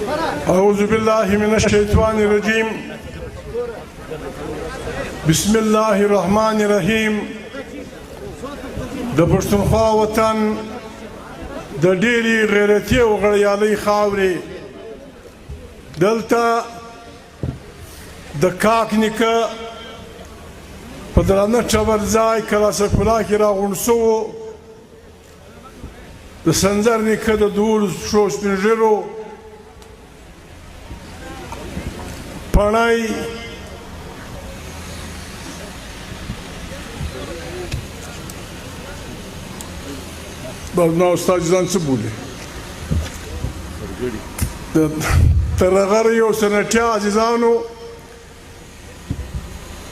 أعوذ بالله من الشيطان الرجيم بسم الله الرحمن الرحيم د پښتونخوا وطن د ډېرې غیرتي او غړیالۍ خاورې دلته د کاک نیکه په درانه ټبر ځای کلاسفلا کې راغونډ شوو د سنځر نیکه د 12 سپین ږیرو پړی نو استاد ځان څه بولي تر هغه یو سنټیا عزیزانو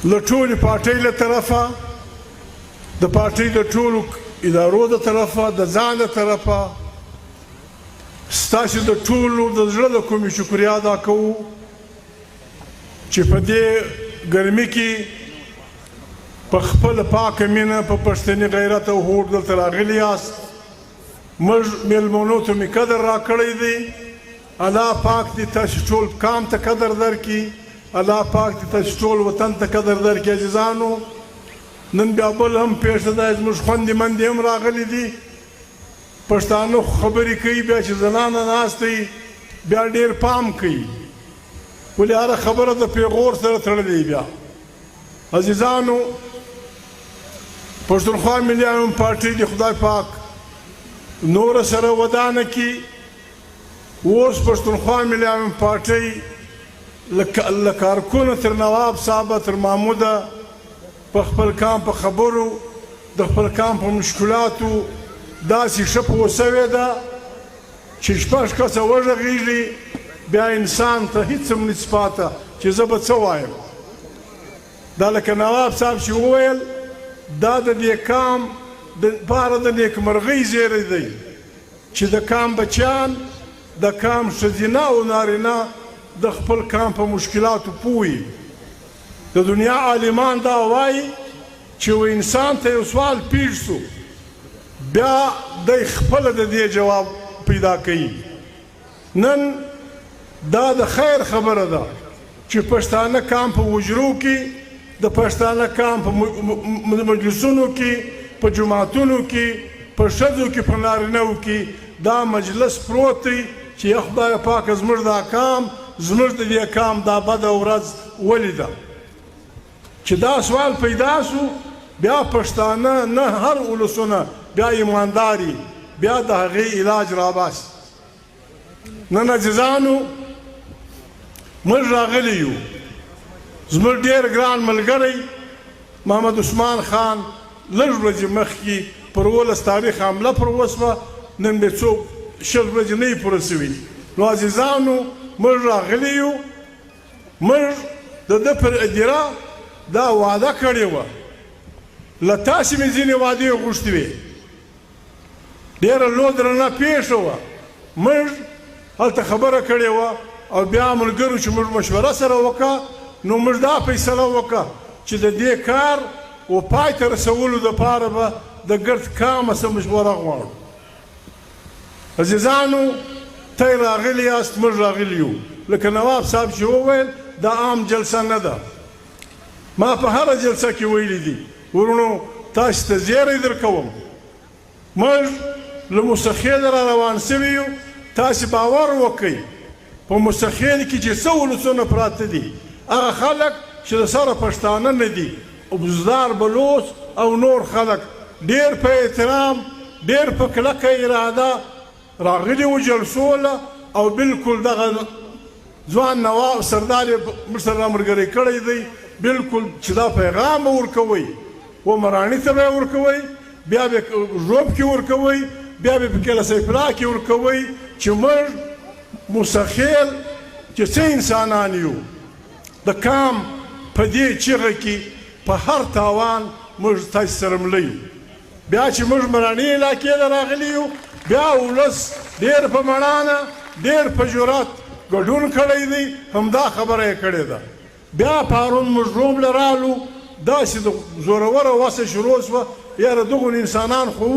له ټولې پارټۍ له طرفه د پارټۍ د ټولو ادارو د طرفه د ځان له طرفه ستاسو د ټولو د زړه له کومې شکریا ادا کوو چې په دې ګرمۍ کې په خپله پاکه مینه په پښتني غیرت او هوډ دلته راغلي یاست موږ میلمنو ته مې قدر راکړی دی الله پاک دې تاسو ټول کام ته قدر درکړي الله پاک دې تاسو ټول وطن ته قدر درکړي عزیزانو نن بیا بل هم پیښه ده زموږ خویندې مندې هم راغلي دي پښتانه خبرې کوي بیا چې زنانه ناستې بیا ډېر پام کوي ولې هره خبره د پیغور سره تړلې بیا عزیزانو پښتونخوا ملي عوام پارټۍ د خدای پاک نور سره ودانه کړي اوس پښتونخوا ملي عوام پارټۍ له کارکونو تر نواب صاحبه تر محموده په خپل کام په خبرو د خپل کام په مشکلاتو داسې ښه پوه سوې ده چې شپږ کسه وغږېږي بیا انسان ته هیڅ هم نشي پاته چې زه به څه وایم دا لکه نواب صاحب چې وویل دا د دې کام دپاره د نیکمرغۍ زیری دی چې د کام بچیان د کام ښځینه او نارینه د خپل کام په مشکلاتو پوه د دنیا عالمان دا وایي چې و انسان ته یو سوال پیښ سو بیا دی خپله د دې جواب پیدا کوي نن دا د خیر خبره ده چې پښتانه کام په وجرو کې د پښتانه کام په مجلسونو کې په جماعتونو کې په ښځو کې په نارینهو کې دا مجلس پروت دی چې یا خدای پاکه زموږ دا کام زموږ د دې کام دا بده ورځ ولیده چې دا سوال پیدا سو بیا پښتانه نه هر ولسونه بیا ایمانداري بیا د هغې علاج راباسي نن عزیزانو موږ راغلي یو زموږ ډېر ګران ملګری محمد عثمان خان لږ ورځې مخکې پر 11 تاریخ حمله پر وسوه نن بیا څوک 20 ورځې نه یې پوره سوي نو عزیزانو موږ راغلي یو موږ د ده پر اداره دا وعده کړې وه له تاسې مې ځینې وعدې غوښتې وې ډېره لو درنه پېښه وه موږ هلته خبره کړې وه او بیا ملګرو چې موږ مشوره سره وکړه نو موږ دا فیصله وکړه چې د دې کار و پای ته رسولو دپاره به د ګرد کامه څه مشوره غواړو عزیزانو تی راغلي یاست موږ راغلي یو لکه نواب صاحب چې وویل دا عام جلسه نه ده ما په هره جلسه کې ویلي دي ورونو تاسو ته زیری درکوم موږ له مستخیل را روان سوي یو تاسو باور وکئ په مستخیل کې چې څه ولسونه پراته دي هغه خلک چې د سره پښتانه نه دي ابزدار بلوچ او نور خلک ډېر په احترام ډېر په کلکه اراده راغلي وو جلسو له او بلکل دغه ځوان نواب سردار یې موږ سره ملګری کړی دی بلکل چې دا پیغام به ورکوئ و مراڼي ته به یې ورکوئ بیا به ژوب کې ورکوئ بیا به په کلاسیفلا کې ورکوئ چې موږ مستخیل چې څه انسانان یو د کام په دې چیغه کې په هر تاوان موږ تاسو سره مله یو بیا چې موږ مراڼي علاقې ته راغلي یو بیا ولس ډېر په مړانه ډېر په جرات ګډون کړی دی همدا خبره یې کړې ده بیا پرون موږ روم له رالو داسې د زوروره وسه شروع شوه یاره دغو انسانان خو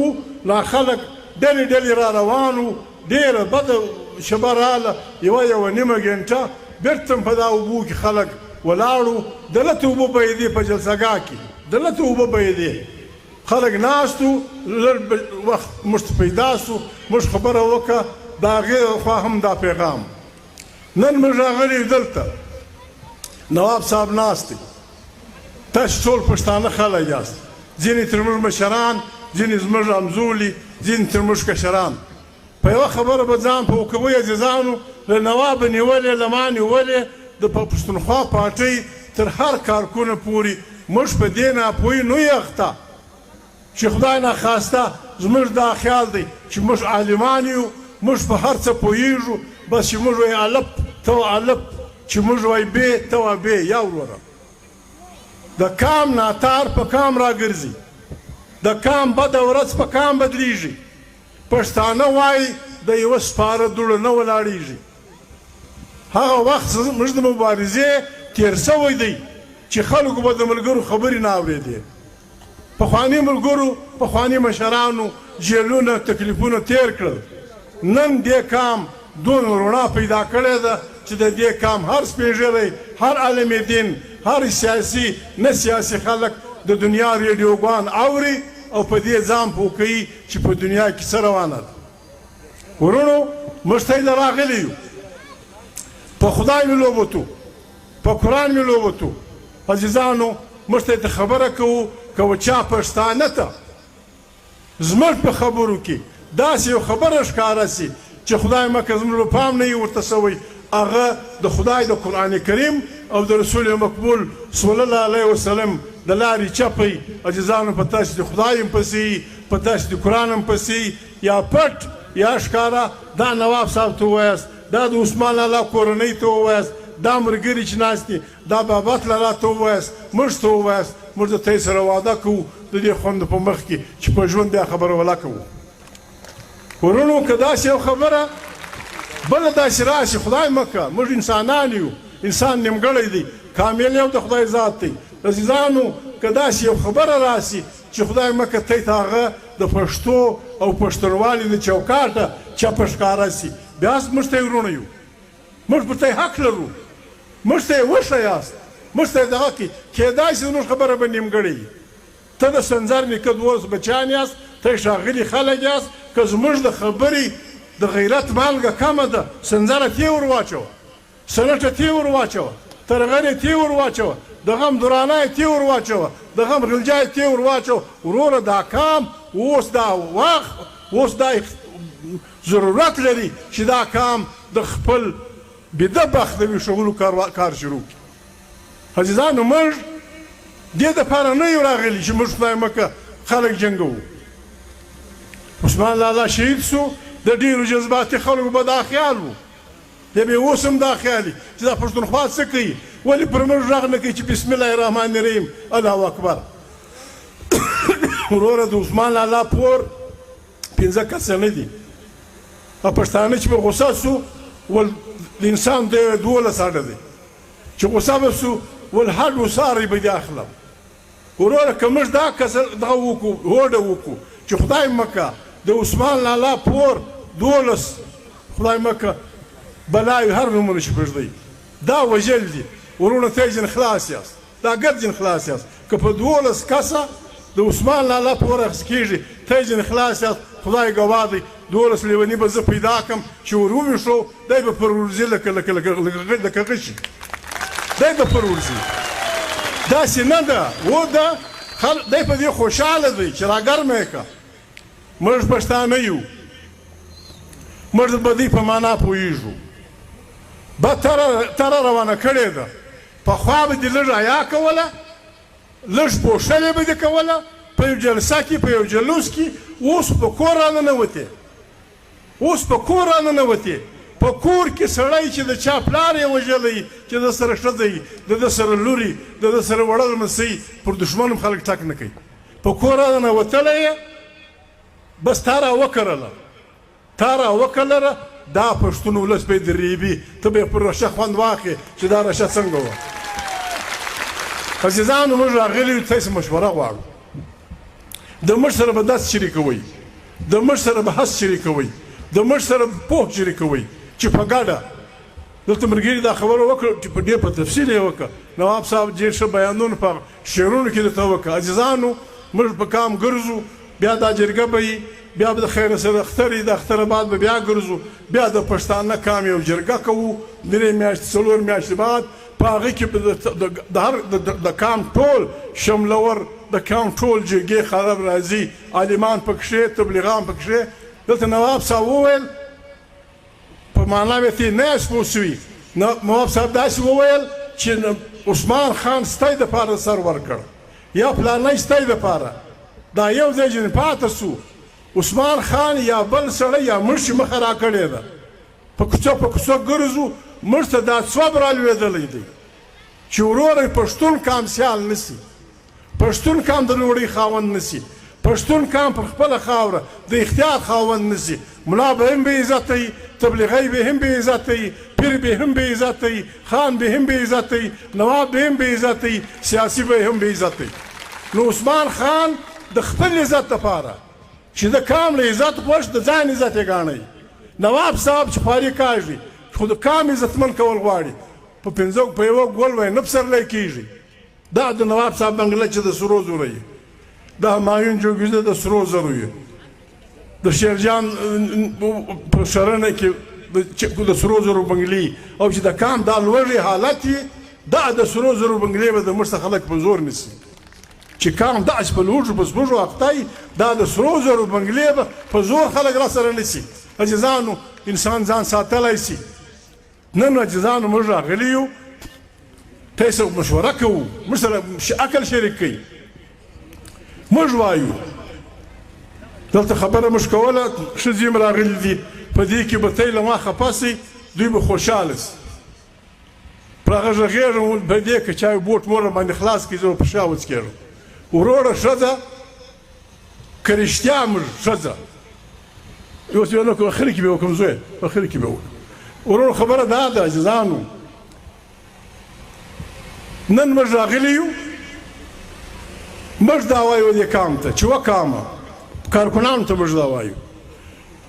لا خلک ډلې ډلې را روان وو ډېره بده شبه راله یوه نیمه ګنټه بېرته په دا اوبو کې خلک ولاړو دلته اوبه بهېدې په جلسهګاه کې دلته اوبه بهېدې خلک ناست وو لږ وخت موږ ته پیدا سو موږ خبره وکړه د هغې خوا هم دا پیغام نن موږ راغلي یو دلته نواب صاحب ناست دی تاسو ټول پښتانه خلک یاست ځینې تر موږ مشران ځینې زموږ همزولي ځینې تر موږ کشران په یوه خبره به ځان پوه کوئ عزیزانو له نواب نیولې له ما نیولې د پښتونخوا پارټۍ تر هر کارکونه پورې موږ په دې ناپوهي نه یو اخته چې خدای ناخواسته زموږ دا خیال دی چې موږ عالمان یو موږ په هر څه پوهېږو بس چې موږ وایي الف ته الف چې موږ وایي بې ته وا بې یا وروره د کام ناتار په کام راګرځي د کام بده ورځ په کام بدلیږي پښتانه وایي د یوه سپاره دوړه نه ولاړېږي هغه وخت زموږ د مبارزې تېر سوی دی چې خلکو به د ملګرو خبرې نه اورېدې پخواني ملګرو پخواني مشرانو جیلونه تکلیفونه تېر کړل نن دې کام دونه رڼا پیدا کړې ده چې د دې کام هر سپېژلی هر عالم دین هر سیاسي نه سیاسي خلک د دنیا ریډیوګان اوري او په دې ځان پوه کوي چې په دنیا کې څه روانه ده ورونو موږ ته یې راغلي یو په خدای مې لوبوتو په قرآن مې لوبوتو عزیزانو موږ ته خبره کوو که چا پښتانه ته زموږ په خبرو کې داسې یو خبره ښکاره سي چې خدای مکه زموږ په پام نه وي ورته سوی هغه د خدای د قرآن کریم او د رسول مقبول صلی الله علیه وسلم د لارې چپی عزیزانو په تاسې د خدای هم پسې په تاسې د قرآن هم پسې یا پټ یا ښکاره دا نواب صاحب ته ووایاست دا د عثمان لالا کورنۍ ته ووایاست دا ملګري چې ناست دي دا بابت لالا ته ووایاست موږ ته ووایاست موږ د تاسې سره واده کوو د دې خوند په مخ کې چې په ژوند بیا خبره ولا کوو ورونو که داسې یو خبره بله داسې راشي خدای مکه موږ انسانان یو انسان نیمګړی دی کامل یو د خدای ذات دی عزیزانو که داسې یو خبره راشي چې خدای مکه تی ته هغه د پښتو او پښتونوالي د چوکاټه چپه ښکاره سي بیا موږ ته یې ورونه یو موږ پر ته حق لرو موږ ته یې وښه یاست موږ ته یې دغه کې کیدای شي زموږ خبره به نیمګړې ته د سنځر نیکه دوست بچیان یاست ته ښاغلي خلک یاست که زموږ د خبرې د غیرت مالګه کمه ده سنځره تی ور واچوه سنټه تی ور واچوه ترغنې تی ور واچوه د غم درانه تی ور واچوه د غم غلجای تی ور واچوه وروره دا کام اوس دا وخت اوس دا ضرورت لري چې دا کام د خپل بده بخت د ویښولو کار شروع کړي عزیزانو موږ دې دپاره نه یو راغلي چې موږ خدای مکه خلک جنګوو عثمان لالا شهید سو د ډېرو جذباتي خلکو به دا خیال و د به اوس هم دا خیال وي چې دا پښتونخوا څه کوي ولې پر موږ غږ نه کوي چې بسم الله الرحمن الرحیم الله اکبر وروره د عثمان لالا پور 15 کسه نه دي او پښتانه چې په غوسه سو ول د انسان د 12 ساړه دی چې غوسه به سو ول هر وساري به داخله وروره که موږ دا کسه دغه وکړو هوډه وکړو چې خدای مکه د عثمان لالا پور 12 خدای مکه بلای هر نومونه چې پرېږدئ دا وژل دي ورونه ته جن خلاص یاست دا ګډ جن خلاص یاست که په 12 کسه د عثمان لالا پور اخیست کېږي ته جن خلاص یاست خدای ګواه دی 12 لیوني به زه پیدا کړم چې ور وویښو دی به پر ورځي لکه غشي دی به پر ورځي داسې نه ده و ده دی په دې خوشحاله دی چې راګرمه یې کړه موږ پښتانه یو موږ د بدۍ په معنا پوهېږو بد تره روانه کړې ده پخوا به دې لږ حیا کوله لږ پوښتنې به دې کوله په یو جلسه کې په یو جلوس کې اوس په کور راننوتې اوس په کور راننوتې په کور کې سړی چې د چا پلار یې وژلی چې د سره ښځه یي د ده سره لوري د ده سره وړه لمسۍ پر دښمن هم خلک ټک نه کوي په کور راننوتلی یې بس تا را وکرله تا را وکرله دا پښتون ولس به یې درېبي ته به یې پر رشه خوند واخلې چې دا رشه څنګه وه عزیزانو موږ راغلي یو تاسې مشوره غواړو د موږ سره به داسې شریکوئ د موږ سره به هڅ شریکوئ د موږ سره پوه شریکوئ چې په ګډه دلته ملګري دا خبره وکړه چې په ډېر په تفصیل یې وکړه نواب صاحب ډېر ښه بیانونه په شعرونو کې درته وکړه عزیزانو موږ په کام ګرځو بیا دا جرګه به وي بیا به د خیر سره اختر وي د اختر بعد به بیا ګرځو بیا د پښتانه کام یو جرګه کوو 3 میاشتې 4 میاشتې بعد په هغې کې د کام ټول شملور د کام ټول جرګې خراب راځي عالمان پکښې تبلیغان پکښې دلته نواب صاحب وویل په معنا به ترې نه یاست پوه سوي نواب صاحب داسې وویل چې عثمان خان ستی دپاره سر ورکړ یا پلانی ستی دپاره دا یو ځای چې پاته سو عثمان خان یا بل سړی یا موږ چې مخه را کړې ده په کوڅو ګرځو موږ ته دا څوب را لوېدلی دی چې وروره پښتون کام سیال نسي پښتون کام د لوړۍ خاوند نسي پښتون کام پر خپله خاوره د اختیار خاوند نسي ملا به هم بې عزته وي تبلیغی به هم بې عزته وي پیر به هم بې عزته وي خان به هم بې عزته وي نواب به هم بې عزته وي سیاسي به هم بې عزته وي نو عثمان خان د خپل عزت دپاره چې د کام له عزت خوښ د ځان عزت یې ګاڼئ نواب صاحب چې فارغ کاږي خو د کام عزتمن کول غواړي په یوه ګول وی نه پسرلی کېږي دا د نواب صاحب بنګله چې د سرو زرو یې د همایون جوګیزه د سرو زرو یې د شیرجان په شرنه کې د سرو زرو بنګلې او چې د کام دا لوړې حالت یې دا د سرو زرو بنګلې به د موږ څخه خلک په زور نیسي چې کام داسې په لوږو په سپوږو اخته دا د سرو زرو بنګلې به په زور خلک را سره نیسي عزیزانو انسان ځان ساتلی سي نن عزیزانو موږ راغلي یو تاسو مشوره کوو موږ سره عقل شریک کوي موږ وایو دلته خبره موږ کوله ښځې هم راغلي دي په دې کې به تی له ما خفه سي دوی به خوشحاله سي پر هغه غږېږم په دې که چا بوټ مور باندې خلاص کړي زه به په شا وڅکېږم وروره ښځه که رښتیا موږ ښځه اوس یو نه کوم اخر کې به وکړم زوی اخر کې به وکړم ورور خبره دا ده عزیزانو نن موږ راغلي یو موږ دا وایو دې کام ته چې وکامه کارکنانو ته موږ دا وایو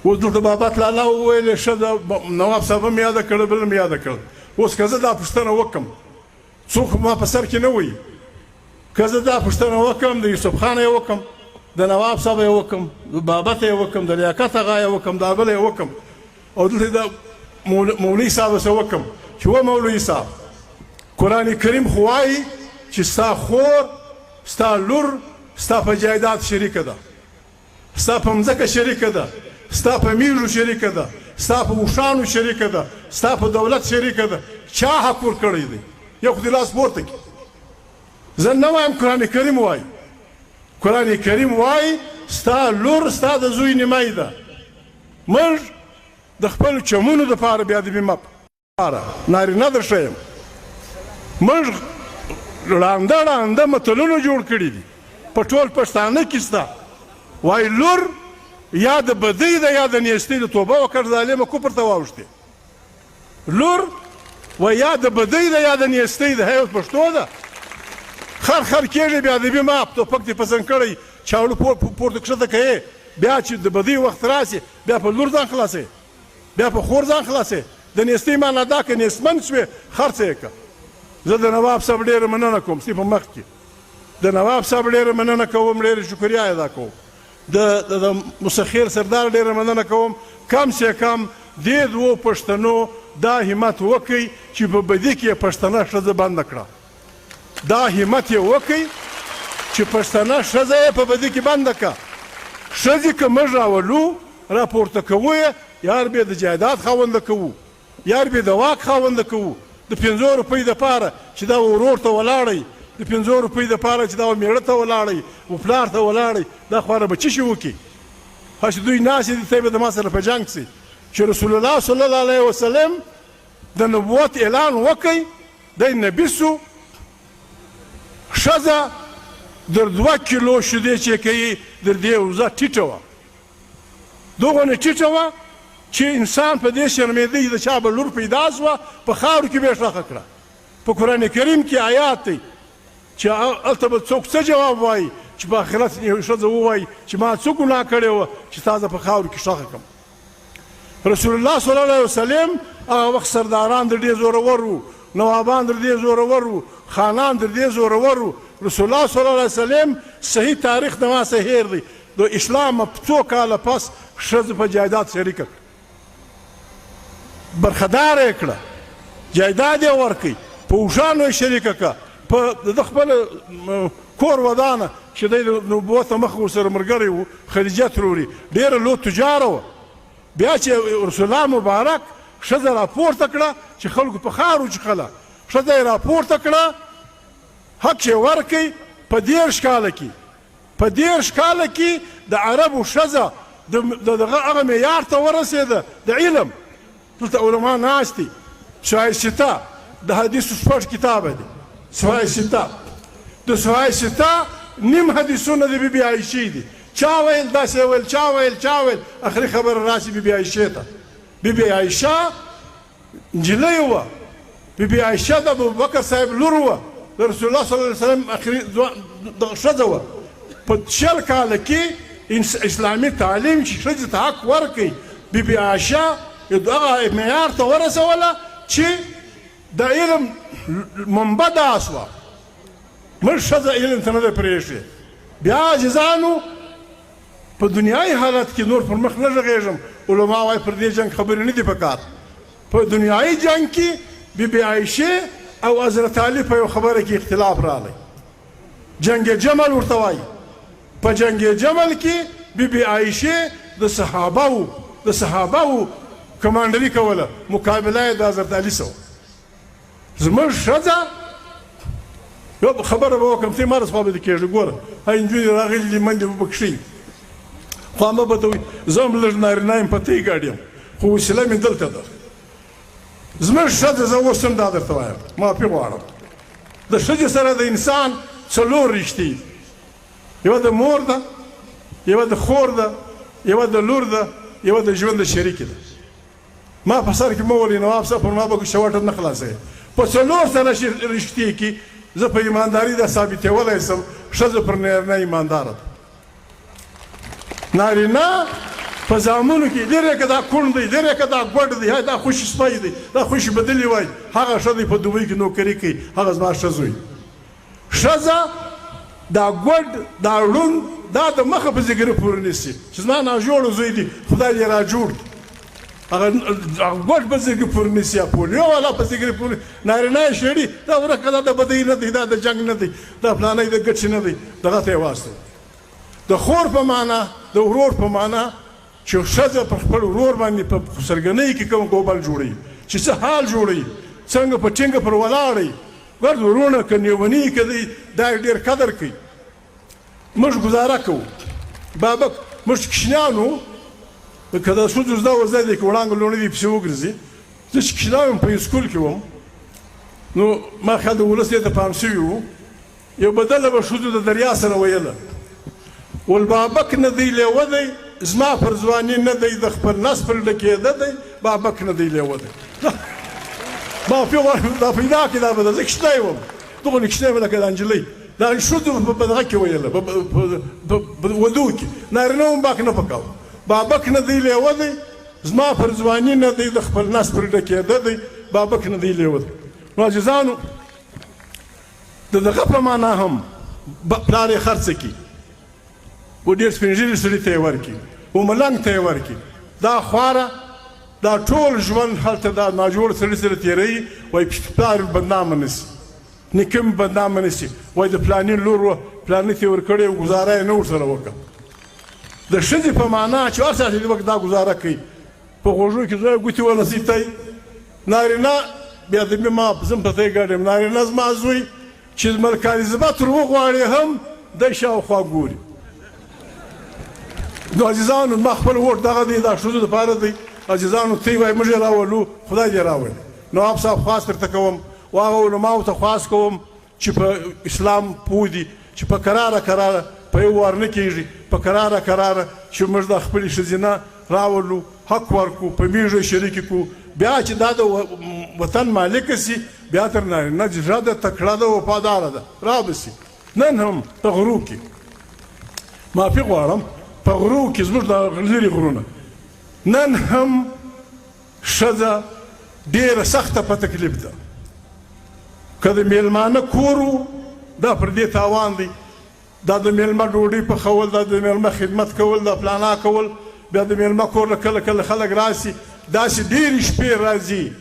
اوس دلته بابات لالا وویلې ښه ده نواب صاحب هم یاده کړه بل هم یاده کړه اوس که زه دا پوښتنه وکړم څوک ما په سر کې نه وایي که زه دا پوښتنه وکړم د یوسف خان یې وکړم د نواب صاحب یې وکړم د بابت یې وکړم د لیاقت هغه یې وکړم د بل یې وکړم او دلته د مولوي صاحب څه وکړم چې و مولوي صاحب قرآن کریم خو وایي چې ستا خور ستا لور ستا په جایداد شریکه ده ستا په مځکه شریکه ده ستا په میږو شریکه ده ستا په اوښانو شریکه ده ستا په دولت شریکه ده چا حق ورکړی دی یو خو دې لاس پورته کړي زه نه وایم قرآن کریم وایي قرآن کریم وایي ستا لور ستا د زوی نیمایي ده موږ د خپلو چمونو دپاره بیا د بیمه لپاره نارینه درښیم موږ ړانده ړانده متلونه جوړ کړي دي په ټول پښتانه کې سته وایي لور یا د بدۍ ده یا د نیستۍ د توبه وکړ ظالمه کفر ته واوښتې لور و یا د بدۍ ده یا د نیستۍ ده هی پښتو ده خر کېږي بیا د بیمه توپک دې پسند کړی چاړو پورته کښته کوې بیا چې د بدۍ وخت راسي بیا په لور ځان خلاصوې بیا په خور ځان خلاصوې د نیستۍ معنا دا که نیستمن شوې خرڅه یې کړه زه د نواب صاحب ډېره مننه کوم ستی په مخ کې د نواب صاحب ډېره مننه کوم ډېره شکریا ادا کوم د مسخیر سردار ډېره مننه کوم کم سے کم دې دوو پښتنو دا همت وکړئ چې په بدي کې پښتنه ښځه بنده کړه دا همت یې وکړئ چې پښتنه ښځه یې په بدي کې بنده کړه ښځې که موږ راولو راپورته کوو یې یار بې د جایداد خاونده کوو یار بې د واک خاونده کوو د 5 روپۍ دپاره چې دا ورور ته ولاړئ د 5 روپۍ دپاره چې دا میړه ته ولاړئ و پلار ته ولاړئ دا خواره به څه شي وکړي هسې دوی ناستې دي تی به د ما سره په جنګ سي چې رسول الله صلی الله علیه وسلم د نبوت اعلان وکړئ دی نبي سو ښځه در 2 کیلو شیدې چې کوي در دې وزه ټیټه وه دغونه ټیټه وه چې انسان په دې شرمېدی د چا به لور پیدا سوه په خاورو کې به یې ښخه کړه په قرآن کریم کې آیات دی چې هلته به څوک څه جواب وایي چې په آخرت یو ښځه ووایي چې ما څه ګناه کړې وه چې تا زه په خاورو کې ښخه کړم رسول الله صلی الله علیه وسلم هغه وخت سرداران د ډېر زورور وو، نوابان د ډېر زورور وو، خانان د ډېر زورور وو. رسول الله صلی الله علیه وسلم صحیح تاریخ د ما څه هیر دی، د اسلام په څو کاله پس ښځه په جایداد شریکه کړه، برخداره یې کړه، جایداد یې ورکړي، په اوښانو یې شریکه کړه، په د خپل کور ودانه چې دی د نبوت مخ ورسره ملګری و، خدیجه تروري ډېره لو تجاره وه. بیا چې رسول الله مبارک ښځه راپورته کړه چې خلکو په خار وچخله، ښځه یې راپورته کړه، حق یې ورکړي. په 30 کاله کې، په 30 کاله کې د عربو ښځه دغه هغه معیار ته ورسېده د علم. دلته علما ناست دي، سوای سته د حدیثو 6 کتابه دي، سوای سته د سوای سته نیم حدیثونه د بی بی عایشې دي. چا ویل داسې ویل، چا ویل، چا ویل، اخري خبره راسي بی بی عایشې ته. بی بی عایشه نجلۍ وه، بی بی عایشه د ابوبکر صاحب لور وه، د رسول الله صلی الله علیه وسلم اخري دغه ښځه وه. په 60 کاله کې اسلامي تعلیم چې ښځې ته حق ورکړي، بی بی عایشه دغه معیار ته ورسوله چې د علم منبع دا شوه. موږ ښځه علم ته نه دی پرېښې. بیا عاجزانو په دنیایي حالت کې نور پر مخ نه غږېږم، علما وایي پر دې جنګ خبرې نه دي پکار. په دنیایي جنګ کې بی بی عایشې او حضرت علي په یو خبره کې اختلاف راغلی، جنګ جمل ورته وایي. په جنګ جمل کې بی بی عایشې د صحابهو کمانډري کوله، مقابله یې د حضرت علي سره. زموږ ښځه یو خبره به وکړم، ته مارس خوا به دې کېږي، ګوره هغه نجونې راغلي دي، منډې به پکې ښي، خو مه به ته وایي زه هم لږ نارینه یم، په ته یې ګاډ یم، خو وسیله مې دلته ده. زموږ ښځه زه اوس هم دا درته وایم، معافي غواړم، د ښځې سره د انسان 4 رشتې دي، یوه د مور ده، یوه د خور ده، یوه د لور ده، یوه د ژوند د شریکې ده. ما په سر کې مه ولې نواب صاحب پر ما به شوټه نه خلاصوي. په 4 سره رشتې کې زه په ایمانداري دا ثابتولی شم ښځه پر نارینه ایمانداره ده. نارینه په زامنو کې لرې که دا کونډ دی، لرې که دا ګوډ دی، دا خوشي سپی دی، دا خوشي بدلې وایي، هغه ښه دی په دوبۍ کې نوکري کوي، هغه زما ښه زوی. ښځه دا ګوډ دا ړوند دا د مخه په زیګره پورې نیسي چې زما ناجوړه زوی دی، خدای دې را جوړ کړي. هغه ګوډ په زیګره پورې نیسي، پولیو والا په زیګره پورې. نارینه یې شړي، دا ورکه دا د بدۍ نه دی، دا د جنګ نه دی، دا فلانی د ګټې نه دی، دغه ته یې واستوي. د خور په معنا، د ورور په معنا چې ښځه پر خپل ورور باندې په سرګنۍ کې کوم ګوبل جوړوي، چې څه حال جوړوي، څنګه په ټینګه پر ولاړی، ګرد ورونه که نیوني که دی، دا یې ډېر قدر کوي. موږ ګزاره کوو، بابک موږ چې کوچنیان وو، که د ښځو زده ورزده دی که وړانګه لوڼې دې پسې وګرځي. زه چې کوچنی وم په سکول کې وم، نو ما خیال د ولس دې ته پام شوي وو، یو بدله به ښځو د دریا سره ویله، ول بابک نه دی لیوه دی، زما پر ځواني نه دی، د خپل نس پر ډکېده دی، بابک نه دی لیوه دی. معافي غواړم، دا پیدا کړې دا به ده، زه کوچنی وم، دغه کوچنی وم لکه دا نجلۍ، دا ښځو په دغه کې ویله، په ودو کې. نارینه هم باک نه پکاوه، بابک نه دی لیوه دی، زما پر ځواني نه دی، د خپل نس پر ډکېده دی، بابک نه دی لیوه دی. نو عزیزانو د دغه په معنا هم پلار یې خرڅه کړي، و ډېر سپین ږیري سړي ته یې ورکړي، و ملنګ ته یې ورکړي. دا خواره دا ټول ژوند هلته دا ناجوړ سړي سره تېروي، وایي پلار بدنامه نه شي، نیکه مې بدنامه نه شي، وایي د فلاني لور وه، فلاني ته یې ورکړې وه، ګزاره یې نه ورسره وکړه. د ښځې په معنا چې هر چا چې وخت دا ګزاره کوي، په غوږو کې زه ګوتې ونصیبتئ. نارینه بیا د مې ما زه هم په ته یې ګډ یم، نارینه زما زوی چې ملک الزبت ور وغواړي هم دی شاوخوا ګوري. نو عزیزانو ما خپل ووټ دغه دی، دا ښځو دپاره دی. عزیزانو ته یې وایي موږ یې راولو، خدای دې راولي. نواب صاحب خواست درته کوم، و هغه علماو ته خواست کوم چې په اسلام پوه دي، چې په کراره په یو وار نه کېږي، په کراره چې موږ د خپلې ښځینه راولو، حق ورکړو، په میږو یې شریکې کړو. بیا چې دا د وطن مالکه سي، بیا تر نارینه زړه ده، تکړه ده، وفاداره ده، را به سي. نن هم په غرو کې معافي غواړم، په غرو کې زموږ د لرې غرونه نن هم ښځه ډېره سخته په تکلیف ده. که د میلمانه کور و دا پر دې تاوان دی، دا د میلمه ډوډۍ پخول، دا د میلمه خدمت کول، دا پلانا کول، بیا د میلمه کور له کله کله خلک راسي، داسې ډېرې شپې راځي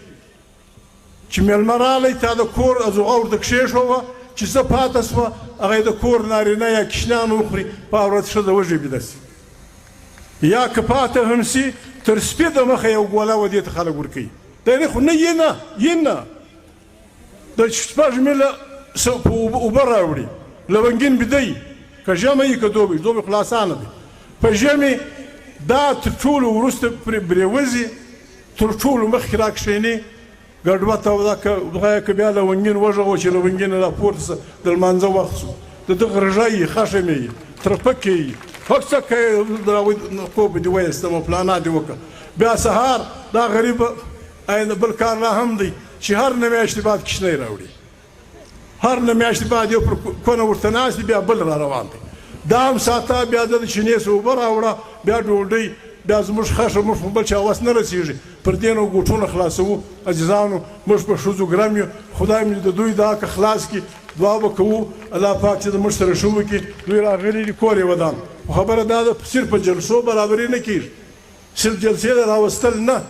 چې میلمه رالی تا د کور ازوغه ورته کښېښوه چې څه پاته سوه هغه یې د کور نارینه یا کشنیان وخوري، په ورځ ښځه وژبېده سي، یا که پاته هم سي تر سپي د مخه یو ګوله و دې ته خلک ورکوي. دی خو نه یې نه د شپږ میله اوبه راوړي، لونګین بیدی که ژمی وي که دوبی خو لا اسانه دی. په ژمي دا تر ټولو وروسته پرې برېوځي، تر ټولو مخکې را کښېني ګډوه توده که که بیا لونګین وغږوه چې لونګین راپورته سه د لمانځه وخت سو، د دغه رژه یي خښم یي ترپکې یي هر څه کوې خوب دې ویستم او پلانا دې وکړه. بیا سهار دا غریبه بل کار لا هم دی چې هر نه میاشتې بعد کشنۍ راوړي، هر نه میاشتې بعد یو پر کونه ورته ناست دی، بیا بل را روان دی، دا هم ساته، بیا د چینې څه اوبه راوړه، بیا ډوډۍ، بیا زموږ خښه موږ په بل چا وس نه رسېږي، پر دې نو ګوټونه خلاصوو. عزیزانو موږ په ښځو ګرم یو، خدای مې د دوی دا که خلاص کړي، دعا به کوو الله پاک چې د موږ سره ښه وکړي. دوی راغلي دي کور یې ودان، خو خبره دا ده صرف په جلسو برابري نه کېږي، صرف جلسې د راوستل نه.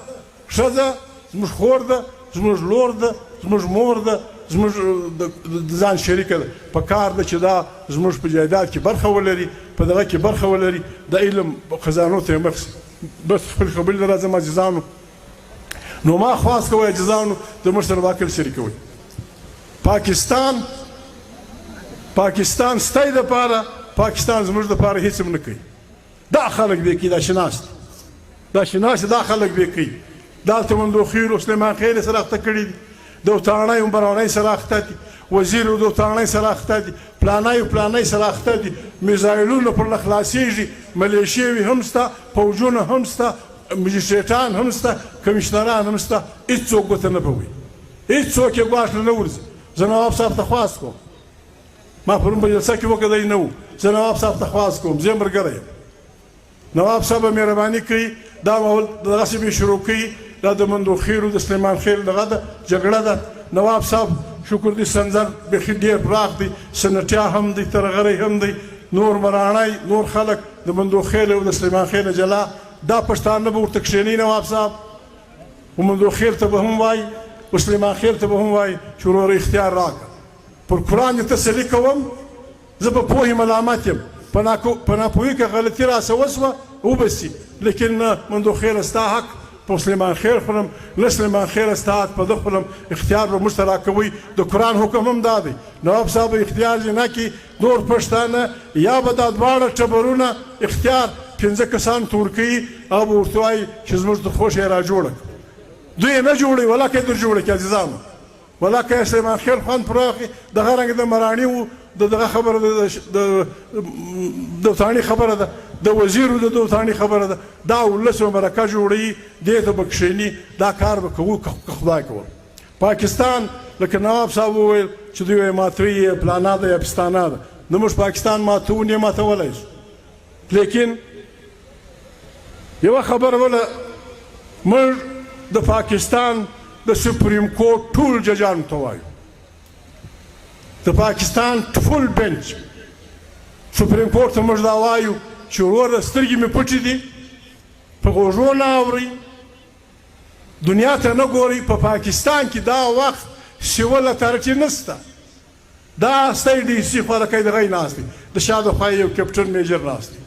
ښځه زموږ خور ده، زموږ لور ده، زموږ مور ده، زموږ د ځان شریکه ده. په کار ده چې دا زموږ په جایداد کې برخه ولري، په دغه کې برخه ولري، د علم خزانو ته یې مخ سي. بس خپل خبرې ته راځم عزیزانو، نو ما خواست کوئ عزیزانو د موږ سره واقع شریکوئ. پاکستان ستای دپاره، پاکستان زموږ دپاره هېڅ هم نه کوي. دا خلک بې کوي، دا شناست دا خلک بې کوي. دلته مندوخیل او سلیمان خېل سره اخته کړي دي، د وتاڼۍ او برانۍ سره اخته دي، وزیر او د وتاڼۍ سره اخته دي، پلانۍ سره اخته دي، میزایلونه پر له خلاصېږي، ملیشیې هم شته، پوجونه هم شته، مجسټریټان هم شته، کمیشنران هم شته، هېڅوک ورته نه پوهوي، هېڅوک یې ګواښ نه ورځي. زه نواب صاحب ته خواست کوم، ما پرون په جلسه کې وکړه دی نه و، زه نواب صاحب ته خواست کوم، زه یې ملګری یم، نواب صاحب به مهرباني کوي دا ماحول دغسې به شروع کوي، دا د مندوخیلو د سلیمان خېل دغه ده جګړه ده. نواب صاحب شکر دې سنځر بیخي ډېر پراخ دی، سنټیا هم دی، ترغری هم دی، نور مراڼی، نور خلک د مندوخیل او د سلیمان خېل جلا، دا پښتانه به ورته کښېني نواب صاحب، و مندوخیل ته به هم وایي، و سلیمان خېل ته به هم وایي چې وروره اختیار راکړه. پر قرآن دې تسلي کوم، زه په پوهې ملامت یم، په ناپوهي که غلطي راسه وسوه وبسي، لیکن نه مندوخیل ستا حق په سلیمان خېل خورم، نه سلیمان خېل ستا حق په ده خورم، اختیار به موږ ته راکوئ. د قرآن حکم هم دا دی، نواب صاحب اختیار دې نه کړي، نور پښتانه یا به دا دواړه ټبرونه اختیار 5 کسان ته ورکوي او به ورته وایي چې زموږ د خوښ یې را جوړه کړه. دوی یې نه جوړوي، ولاکه یې در جوړه کړي عزیزانو، ولاکه یې سلیمان خېل خوند پر اخلي. دغه رنګ د مراڼي و دغه خبره ده، د وتاڼي خبره ده، د وزیرو د وتاڼي خبره ده، دا ولس به مرکه جوړوي، دې ته به کښېني، دا کار به کوو که خدای کول. پاکستان لکه نواب صاحب وویل چې دوی وایي ماتوي یا پلانا ده یا پستانه ده، نه موږ پاکستان ماتوو نه یې ماتولی شو. لیکن یوه خبره بله، موږ د پاکستان د سپریم کورټ ټول ججانو ته وایو، د پاکستان ټول بنچ سپریم کورټ ته موږ دا وایو چې وروره سترګې مې پټې دي، په غوږو نه اورئ، دنیا ته نه ګورئ. په پاکستان کې دا وخت سیول اتارټي نشته، دا ستی ډي سي خولکی دغه یې ناست دی، د شا د خوا یو کیپټن میجر ناست دی،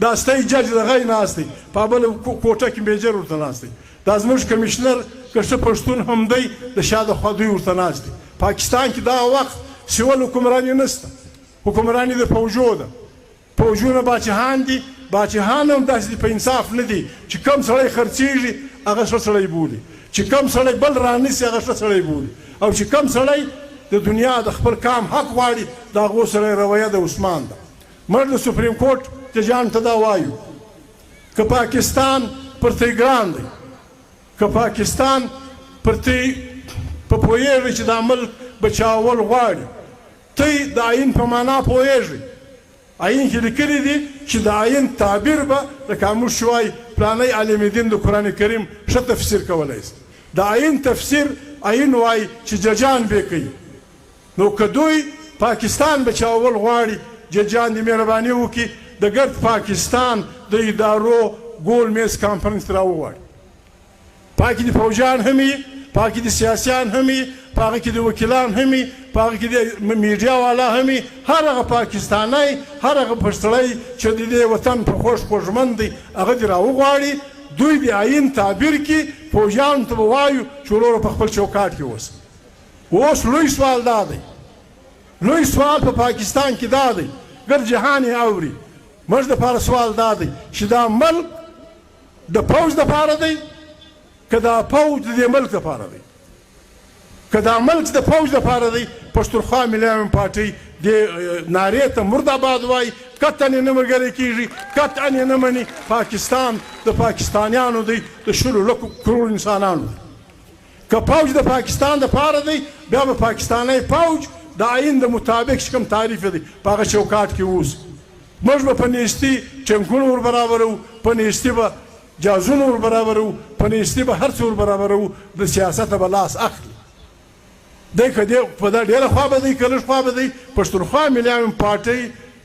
دا ستی جج دغه یې ناست دی، په بله کوټه کې میجر ورته ناست دی، دا زموږ کمیشنر که ښه پښتون هم دی، د شا د خوا دوی ورته ناست دی. پاکستان کې دا وخت سیول حکمراني نشته، حکمراني د فوجو ده، فوجونه باچهان دي، باچهان هم داسې دي په انصاف نه دي چې کم سړی خرڅېږي هغه ښه سړی بولي، چې کم سړی بل رانیسي هغه ښه سړی بولي، او چې کم سړی د دنیا د خپل کام حق غواړي د هغو سره رویه د عثمان ده. موږ د سپریم کورټ ججانو ته دا وایو، که پاکستان پرته ګران دی، که پاکستان پرته په پوهېږي چې دا ملک بچاول غواړي، تی د آیین په معنا پوهېږي، آیین کې لیکلي دي چې د آیین تعبیر به لکه موږ وایي پلانی عالم دین د قرآن کریم ښه تفسیر کولی شي د آیین تفسیر آیین وایي چې ججان به کوي نو که دوی پاکستان بچاول غواړي ججان دې مهرباني وکړي د ګرد پاکستان د ادارو ګول میز کانفرنس راوغواړي په هغې کې د فوجیان هم وي په هغې کې د سیاسیان هم وي په هغې کې د وکیلان هم وي په هغې کې د میډیا والا هم وي هر هغه پاکستانی هر هغه پښتړی چې د دې وطن په خوږ خوږمند دی هغه دې راوغواړي دوی د آیین تعبیر کړي فوجیانو ته به وایو چې وروره په خپل چوکاټ کې اوسه اوس لوی سوال دا دی لوی سوال په پاکستان کې دا دی ګر جهان یې اوري موږ دپاره سوال دا دی چې دا ملک د پوځ دپاره دی که دا پوځ د دې ملک دپاره دی که دا ملک د پوځ دپاره دی پښتونخوا ملي عوامي پارټۍ دې نارې ته مرداباد وایي قطعا یې نه ملګری کېږي قطعا یې نه مني پاکستان د پاکستانیانو دی د شلو لکو کروړو انسانانو دی که پوځ د پاکستان دپاره دی بیا به پاکستانی پوځ د آیین د مطابق چې کوم تعریف دی په هغه چوکاټ کې اوسي موږ به په نیستي ټینکونه ور برابرو په نیستي به جازونه ور برابرو په نیستي به هر څه ور برابرو د سیاسته به لاس اخلي دی که دی په دا ډېره خوا به دی که لږ خوا به دی پښتونخوا ملي عوامي پارټۍ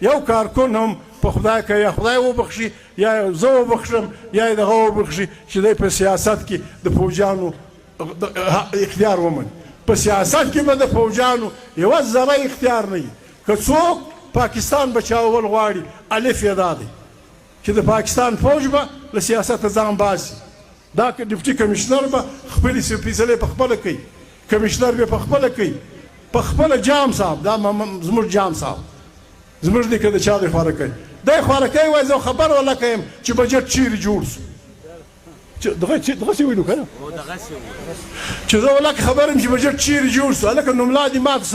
یو کارکن هم په خدای که یا خدای وبخښي یا زه وبخښم یا یې دغه وبخښي چې دی په سیاست کې د فوجیانو اختیار ومني په سیاست کې به د فوجیانو یوه ذره اختیار نه وي که څوک پاکستان بچاول غواړي الف یې دا دی چې د پاکستان فوج به له سیاسته ځان باسي دا که ډیپټي کمیشنر به خپلې فیصلې په خپله کوي کمیشنر به په خپله کوي په خپله جام صاحب دا زموږ جام صاحب زموږ دی که د چا دی خواره کوي دی خواره کوي وایي زه خبر ولا کوم چې بجټ چیرې جوړ سو دغسې ویلو که نه چې زه ولکه خبر یم چې بجټ چیرې جوړ سو هلکه نوملا دې ما ته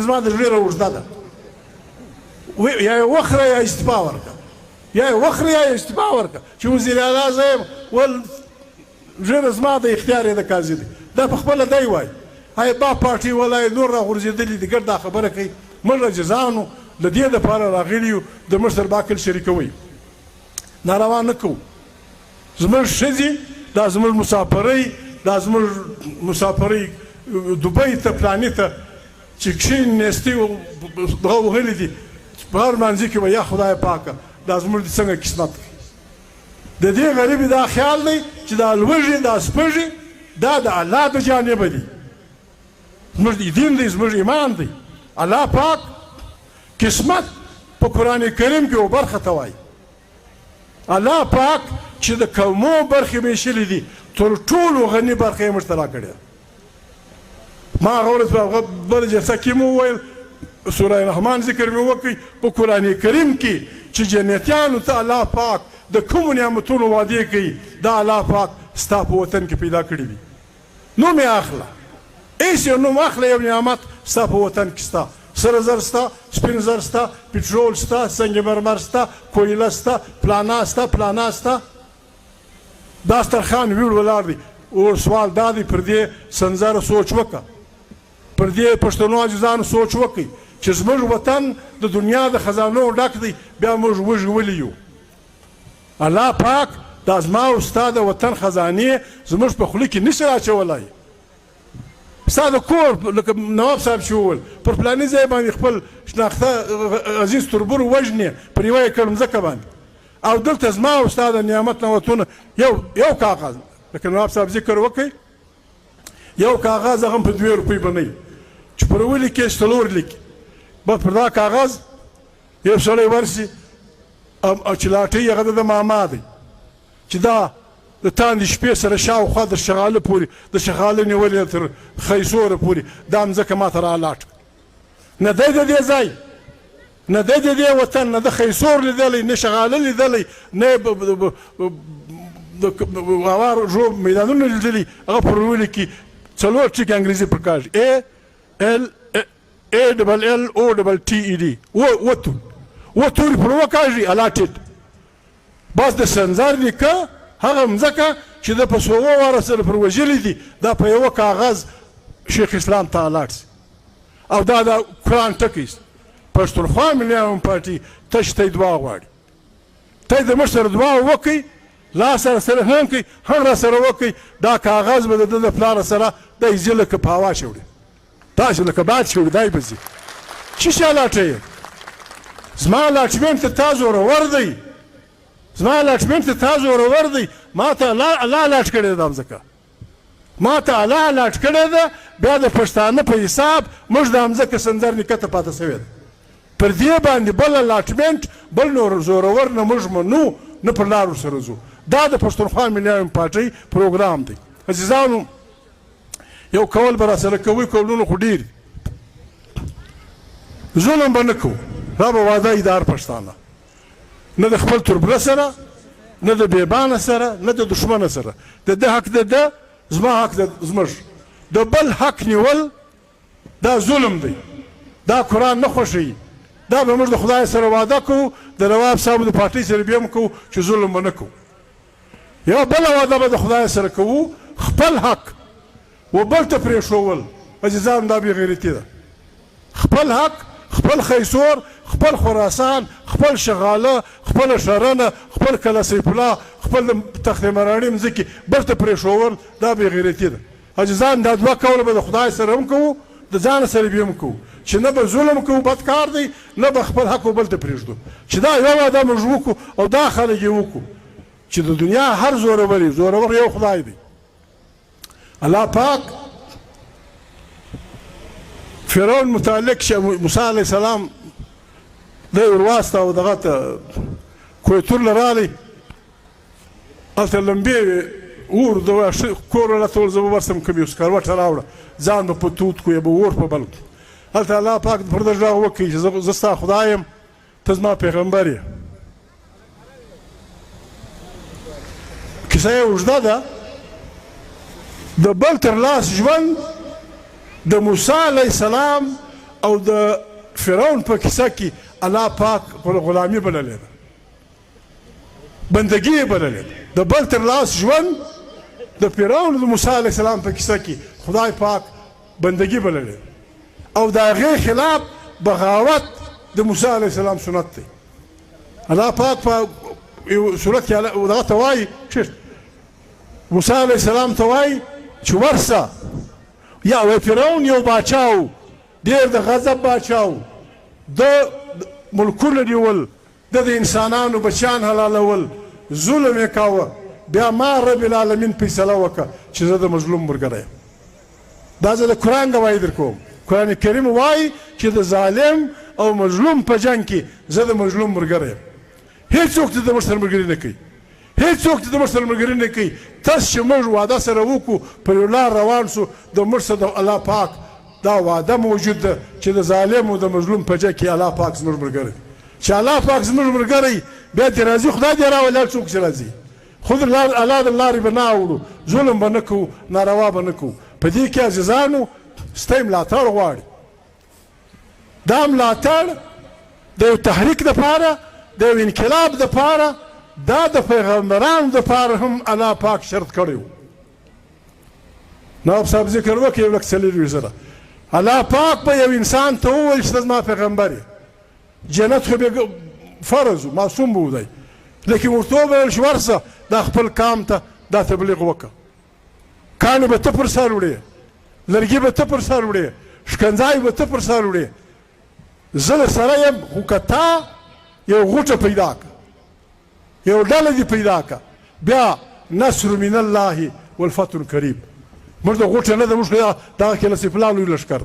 زما د زړه راوږده ده یا یې وخوره یا استعفا ورکړه یا یې وخوره یا یې استعفا ورکړه چې وزیر اعلی زه یم ول ژېره زما د اختیار یې د قاضي دی دا په خپله دی وایي هی با پارټي ولا یې نور راغورځېدلي دي ګرد دا خبره کوي موږ عاجزانو د دې دپاره راغلي یو د موږ سره باکل شریکوئ ناروا نه کوو زموږ ښځې دا زموږ مسافرۍ دا زموږ مسافرۍ دوبۍ ته پلانې ته چې کښېني نیستي دغه وهلي دي په هر مانځي کې به یا خدای پاکه دا زموږ د څنګه قسمت د دې غریبي دا خیال دی چې دا لوږې دا سپږې دا د الله د جانبه دي زموږ دین دی زموږ ایمان دی الله پاک قسمت په قرآن کریم کې و برخه ته وایي الله پاک چې د کومو برخې میشلې دي تر ټولو غني برخه یې موږ ته راکړې ده ما هغه ورځ په هغه بله جلسه کې مو وویل سوره رحمان ذکر مې وکړئ په قرآن کریم کې چې جنتیانو ته الله پاک د کومو نعمتونو وعدې کوي دا الله پاک ستا په وطن کې پیدا کړي دي نوم یې اخله هېڅ یو نوم اخله یو نعمت ستا په وطن کې ستا سره زر ستا سپین زر ستا پټرول ستا سنگ مرمر ستا کویله ستا پلانا ستا پلانا ستا داسترخوان ویړ ولاړ دی اور سوال دا دی پر دې سنځاره سوچ وکړه پر دې پښتنو عزیزانو سوچ وکړئ چې زموږ وطن د دنیا د خزانو ډک دی بیا موږ وږي ولي یو الله پاک دا زما او ستا د وطن خزانې زموږ په خوله کې نشي راچولی ستا د کور لکه نواب صاحب چې وویل پر پلاني ځای باندې خپل شناخته عزیز تربور وژنې پر یوه ایکړ مځکه باندې او دلته زما او ستا د نعمت نعمتونه یو کاغذ لکه نواب صاحب ذکر وکړئ یو کاغذ هغه هم په 2 روپۍ به نه وي چې پر ولیکې څلور لیکي بس پر دا کاغذ یو سړی ورسي او چې لاټۍ هغه د ماما دی چې دا د تاندې شپې سره شاوخوا د شغاله پورې د شغاله نیولې تر خیسوره پورې دا مځکه ما ته رالاټ نه دی د دې ځای نه دی د دې وطن نه د خیسور لیدلی نه شغاله لیدلی نه د هوار ژوب میدانونه لیدلي هغه پر ولیکي څلور ټکي انګریزي پر کاږي ALLOTTED و توري پر وکاږي الاټډ بس د سنځار لیکه هغه مځکه چې د په څو واره سره پر وژلي دي دا په یوه کاغذ شیخ اسلام ته الاټ سي او دا د قرآن ټکی پښتونخوا ملي عوامي پارټي تش ته دعا غواړي ته د موږ سره دعا وکړئ لاس سره هم کوي هم را سره وکړئ دا کاغذ به د ده د پلار سره دی ځي لکه په هوا شوړي تاسو لکه باد شوړي دی به ځي چی شی لاټوئ زما لاټمنټ ته تا زورور دی زما لاټمنټ ته تا زورور دی ما ته الله لاټ کړی ده ځکه ما ته الله لاټ کړی ده بیا د پښتانه په حساب موږ د همځکه سنځر نیکه ته پاته سوی ده پر دې باندې بله لاټمنټ بل نور زورور نه موږ منو نه پر لارو سره ځو دا د پښتونخوا ملي عوامي پارټۍ پروګرام دی عزیزانو یو کول به راسره کوئ کولونه خو ډېر ظلم به نه کوو دا به واده ادار پښتانه نه د خپل تربله سره نه د بیبانه سره نه د دښمنه سره د ده حق د ده زما حق د زموږ د بل حق نیول دا ظلم دی دا قرآن نه خوښوي دا به موږ د خدای سره واده کوو د نواب صاحب د پارټۍ سره بیا هم کوو چې ظلم به نه کوو یوه بله واده به د خدای سره کوو خپل حق و بل ته پرېښول عزیزان دا بې غیرتي ده خپل حق خپل خیسور خپل خراسان خپل شغاله خپل شرنه خپل کله سیف الله خپل تخت مراڼي مځکې بل ته پرېښول دا بې غیرتي ده عزیزان دا دوه کوله به د خدای سره هم کوو د ځان سره بیا هم کوو چې نه به ظلم کوو بد کار دی نه به خپل حق بل ته پرېږدو چې دا یو واده موږ وکړو او دا خلک یې وکړو چې د دنیا هر زورور یو خدای دی الله پاک فرعون متعلق چې موسی علیه السلام دی ورواستو او دغه ته کویتور له رالی هلته لمبې اور د کور راټول زه به ورسم کوم یو سکروټه راوړه ځان به په توت کو یا به اور په بل کړو هلته الله پاک پر ده غږ وکړي چې زه ستا خدای یم ته زما پیغمبر یې کیسه یې اوږده ده د بل تر لاس ژوند د موسی علیه السلام او د فرعون په کیسه کې الله پاک پر غلامي بللې ده بندګي یې بللې ده د بل تر لاس ژوند د فرعون د موسی علیه السلام په کیسه کې خدای پاک بندګي بللې او د هغې خلاف بغاوت د موسی علیه السلام سنت دی الله پاک په یو صورت کې دغه ته وایي موسی علیه السلام ته وایي چې ورسه یا وی فرعون یو باچا و ډېر د غضب باچا و د ملکونه نیول د انسانانو بچیان حلالول ظلم یې کاوه بیا ما رب العالمین فیصله وکړه چې زه د مظلوم ملګری یم دا زه د قرآن ګواهي در کوم قرآن کریم وایي چې د ظالم او مظلوم په جنګ کې زه د مظلوم ملګری یم هېڅوک د ده موږ سره ملګري نه کوي هېڅوک د ده موږ سره ملګري نه کوي تاسو چې موږ واده سره وکړو پر یو لار روان سو د موږ سره د الله پاک دا واده موجود ده چې د ظالم او د مظلوم په جنګ کې الله پاک زموږ ملګری چې الله پاک زموږ ملګری بیا دې راځي خدای دې راولي څوک چې راځي خود الله د لارې به نه اوړو ظلم به نه کوو ناروا به نه کوو په دې کې عزیزانو ستی ملاتړ غواړي دا ملاتړ د یو تحریک دپاره د یو انقلاب دپاره دا د پیغمبرانو دپاره هم الله پاک شرط کړی و نواب صاحب ذکر وکړي یو لک څلېرویشت زره الله پاک به یو انسان ته وویل چې ته زما پیغمبر یې جنت خو به فرض و معصوم به دی لیکن ورته وویل چې ورسه دا خپل قام ته دا تبلیغ وکړه کاڼي به ته پر سر وړې لرګي به ته پر سر وړې شکنځای به ته پر سر وړې زه درسره یم خو که تا یو غوټه پیدا کړه یو ډله دې پیدا کړه بیا نصر من الله والفتح قریب موږ د غوټه نه ده موږ دغه کې نصیب الله لوی لښکر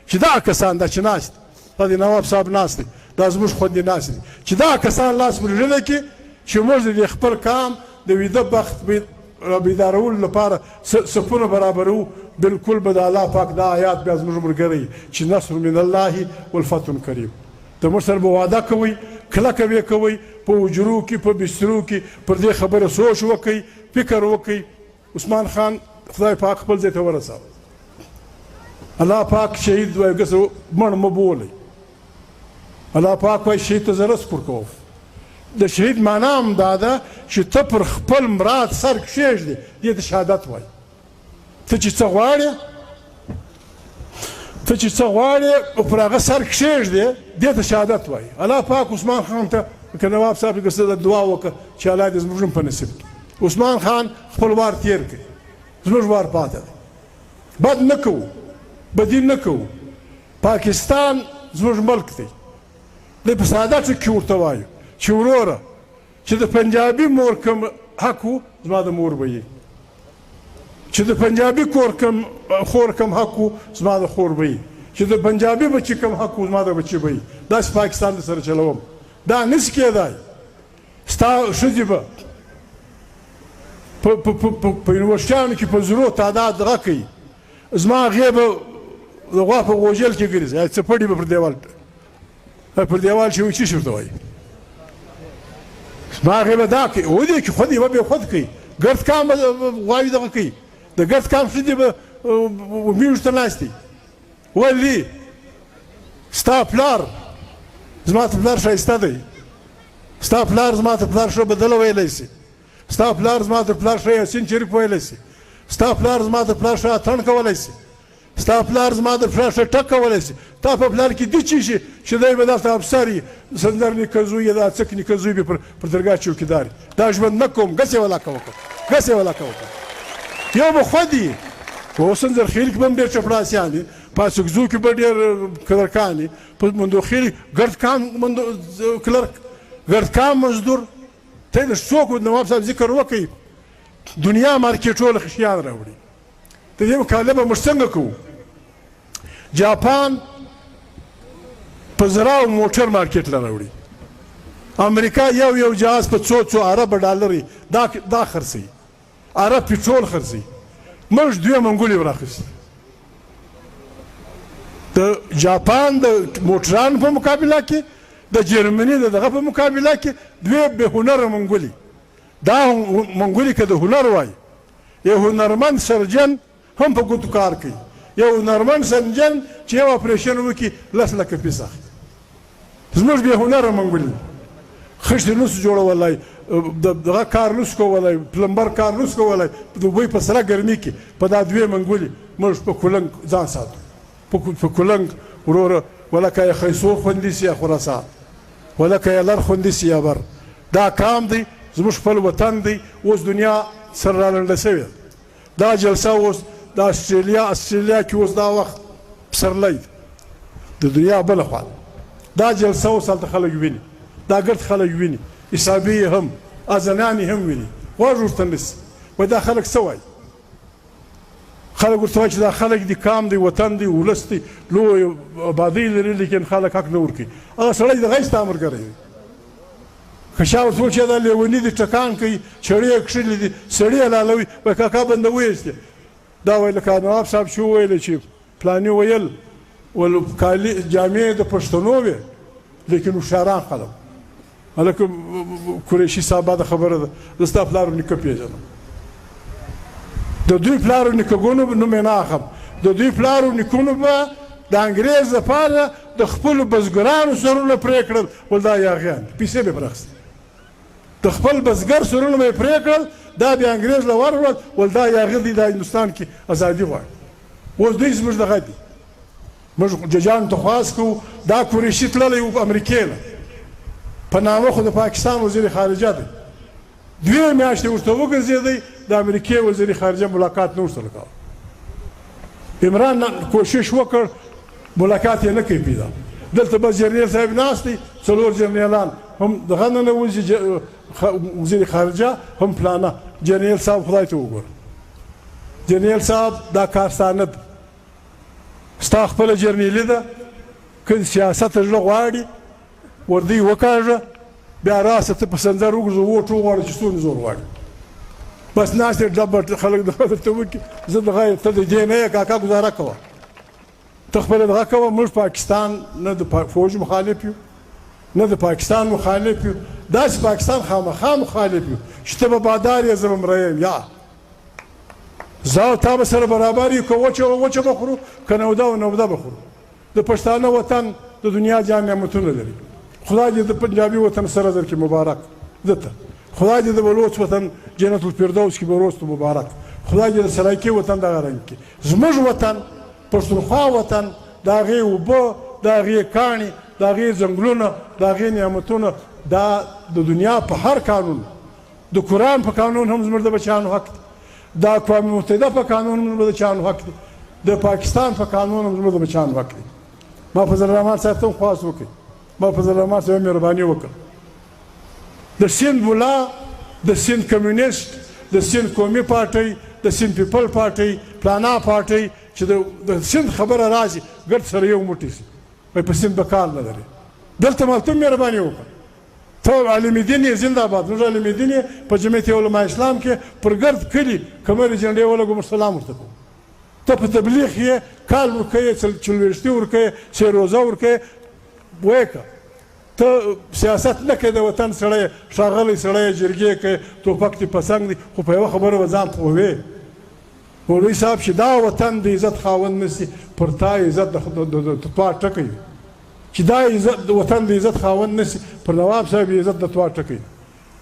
چې دا کسان دا چې ناست دا د نواب صاحب ناست دی دا زموږ خوندې ناست دي چې دا کسان لاس پرېږدی کې چې موږ د خپل قام د ویده بخت بیدارولو لپاره صفونه برابرو بالکل به د الله پاک دا آیات بیا زموږ ملګری چې نصر من الله والفتح قریب د موږ سره به واده کوئ کلکه به یې کوئ په حجرو کې په بسترو کې پر دې خبره سوچ وکئ فکر وکئ عثمان خان خدای پاک خپل ځای ته ورساوه الله پاک شهید وایي ګسه مړ مه بولئ الله پاک وایي شهید ته زه رزق ورکوم د شهید معنا هم دا ده چې ته پر خپل مراد سر کښېږدې دې ته شهادت وایي ته چې څه غواړې پر هغه سر کښېږدې دې ته شهادت وایي الله پاک عثمان خان ته که نواب صاحب ګسه دعا وکړه چې الله دې زموږ هم په نصیب کړي عثمان خان خپل وار تیر کړ زموږ وار پاته دی بد نه کوو بدي نه کوو پاکستان زموږ ملک دی دی په ساده ټکي ورته وایو چې وروره چې د پنجابي مور کوم حق و زما د مور به یې چې د پنجابي خور کوم حق و زما د خور به یې چې د پنجابي بچي کوم حق و زما د بچي به یې داسې پاکستان د سره چلوم دا نشي کېدای ستا ښځې به په یونیورسټیانو کې په زرو تعداد دغه کوي زما هغې به د غوا په غوجل کې ګرځي یا څپړې به پر دیوال چې وایي څه شي ورته وایي زما هغې به دا کوي ودې کې خود یوه بې خود کوي ګرد کام به غواوې دغه کوي د ګرد کام ښځې به میږو ته ناستې ولې ستا پلار زما ته پلار ښایسته دی ستا پلار زما ته پلار ښه بدله ویلی شي ستا پلار زما ته پلار ښه یاسین شریف ویلی شي ستا پلار زما ته پلار ښه اتڼ کولی شي ستا پلار زما ته پلار ښه ټک کولی شي تا په پلار کې دي چی شي چې دی به دلته افسر وي سندر نیکه زوی یا دا څک نیکه زوی به پر درګاه چوکیدار دا ژوند نه کوم ګسې ولاکه وکړه ګسې ولاکه وکړه یو به خود یي په سنځرخیل کې به هم ډېر چپړاسیان دي په اسکزو کې به ډېر کلرکان دي په مندوخیل ګردکام مزدور ته د څوک نواب صاحب ذکر وکړي دنیا مارکېټونه خشیان راوړي د دې مقابله به موږ څنګه کوو جاپان په زراو موټر مارکېټ له راوړي امریکا یو جهاز په څو ارب ډالري دا خرڅوي عرب پټرول خرڅوي موږ دوی منګولې وراخیستې د جاپان د موټرانو په مقابله کې د جرمني د دغه په مقابله کې دوی بې هنره منګولې دا منګولې که د هنر وایي یو هنرمند سرجن هم په ګوتو کار کوي یو هنرمند سرجن چې یو اپریشن وکړي 10 لکه پیسې اخلي زموږ بې هنره منګولې خښتې نسو جوړولی دغه کار نسو کولی پلمبر کار نسو کولی د دوبۍ په سره ګرمي کې په دا دوې منګولې موږ په کولنګ ځان ساتو په کولنګ وروره ولکه یې خیسور خوندي سي یا خراسان ولکه یې لر خوندي سي یا بر دا کام دی زموږ خپل وطن دی اوس دنیا سره رالنډه شوې دا جلسه اوس د استرالیا کې اوس دا وخت پسرلی دی د دنیا بله خوا دا جلسه اوس هلته خلک ویني دا ګرد خلک ویني حسابي هم ازنانې هم ویني غوږ ورته نیسي وایي دا خلک څه وایي خلک ورته وایي چې دا خلک دي کام دی وطن دی ولس دی لوی آبادۍ لري لیکن خلک حق نه ورکوي هغه سړی د غی ستا ملګری دی که چا ورته وویل چې دا لیوني دي ټکان کوي چړې یې کښلي دي سړي یې لالوي وایي کاکا بنده ویستې دا وایي لکه نواب صاحب چې وویله چې پلاني ویل ول کالي جامې د پښتنو وې لیکن هوښیاران خلک هلکه قریشي صاحب دا خبره ده زه ستا پلار و نیکه پېژنم د دوی پلار و نیکهګانو نوم یې نه اخلم د دوی پلار و نیکونو به د انګرېز لپاره د خپلو بزګرانو سرونه پرې کړل ول دا یاغیان پیسې به یې پراخیستې د خپل بزګر سرونه به یې پرې کړل دا بیا انګرېز له ورکړل ول دا یاغي دی دا هندوستان کې ازادي غواړي اوس دوی زموږ دغه دي موږ ججانو ته خواست کوو دا قریشي تللی و امریکې له په نامه خو د پاکستان وزیر خارجه دی 2 میاشتې ورته وګرځېدی د امریکې وزیر خارجه ملاقات نه ورسره کاوه عمران کوشش وکړ ملاقات یې نه کوي پیدا دلته بس جرنیل صاحب ناست دی 4 جرنیلان هم دغه نه نوځي وزیر خارجه هم پلانه جرنیل صاحب خدای ته وګوره جرنیل صاحب دا کار ستا نه ده ستا خپله جرنیلي ده که سیاست زړه غواړي وردی وکاږه بیا راسه ته په سنځر وګرځه ووټ وغواړه چې څومره زور غواړي بس ناست یې ډبه خلک دغه درته وکړي زه دغه ته د دې نه یې کاکا ګزاره کوه ته خپله دغه کوه موږ پاکستان نه د فوج مخالف یو نه د پاکستان مخالف یو داسې پاکستان خامخا مخالف یو چې ته به بادار یې زه به مری یم یا زه او تا به سره برابر یو که وچه بخورو که نوده و نوده بخورو د پښتانه وطن د دنیا جان نعمتونه لري خدای دې د پنجابي وطن سره در کې مبارک دته خدای دې د بلوچ وطن جنت الفردوس کې بروستو مبارک خدای دې د سرایکي وطن دغه رنګ کې زموږ وطن پښتونخوا وطن د هغې اوبه د هغې کاڼي د هغې ځنګلونه د هغې نعمتونه دا د دنیا په هر قانون د قرآن په قانون هم زموږ د بچیانو حق دی، د اقوام متحده په قانون هم زموږ د بچیانو حق دی، د پاکستان په قانون هم زموږ د بچیانو حق دی. ما فضل الرحمن صاحب ته هم خواست وکړي، ما فضل الرحمن صاحب مهرباني وکړه، د سیند ملا، د سیند کمیونیسټ، د سیند قومي پارټۍ، د سیند پیپل پارټۍ، پلانا پارټۍ چې د سیند خبره راشي ګډ سره یو موټی شي، په سیند به کار نه لري. دلته مالته مهرباني وکړه، ته علم دین یې زنده باد. موږ علم دین یې په جمعیت علماء اسلام کې پر ګرد کلي کمرې جنډې ولګو، موږ سلام ورته کوو. ته په تبلیغ یې کال ورکوې، څلوېښتي ورکوې، سه روزه ورکوې، ویې که ته سیاست نه کوې، د وطن سړی ښاغلی سړی جرګې کوې، ټوپک دې پسنګ دی، خو په یوه خبره به ځان پوهوې مولوي صاحب چې دا وطن د عزت خاوند نشي، پر تا عزت د توا ټکی وي. چې دا عزت د وطن د عزت خاوند نشي، پر نواب صاحب عزت د توا ټکی.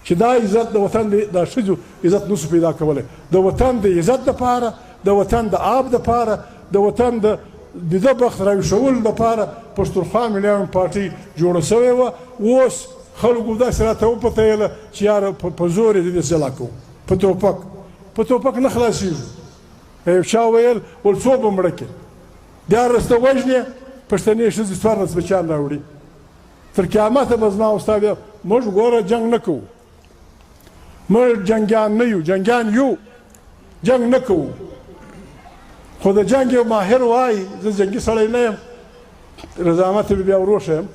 چې دا عزت د وطن د ښځو عزت نشو پیدا کولی. د وطن د عزت دپاره، د وطن د آب دپاره، د وطن د ده بخت راویښولو دپاره پښتونخوا ملي پارټۍ جوړه سوې وه. اوس خلکو داسې راته وپتیله چې یاره په زور یې دې جلا کوو، په توپک نه خلاصېږو. یو چا ویل ول څو به مړه کړې، دیارلس ته وژنې، پښتنې ښځې څوارلس بچیان راوړي، تر قیامته به زما او ستا بیا. موږ ګوره جنګ نه کوو، موږ جنګیان نه یو، جنګیان یو، جنګ نه کوو. خو د جنګ یو ماهر وایي، زه جنګي سړی نه یم، رضامت به بیا ورور ښیم،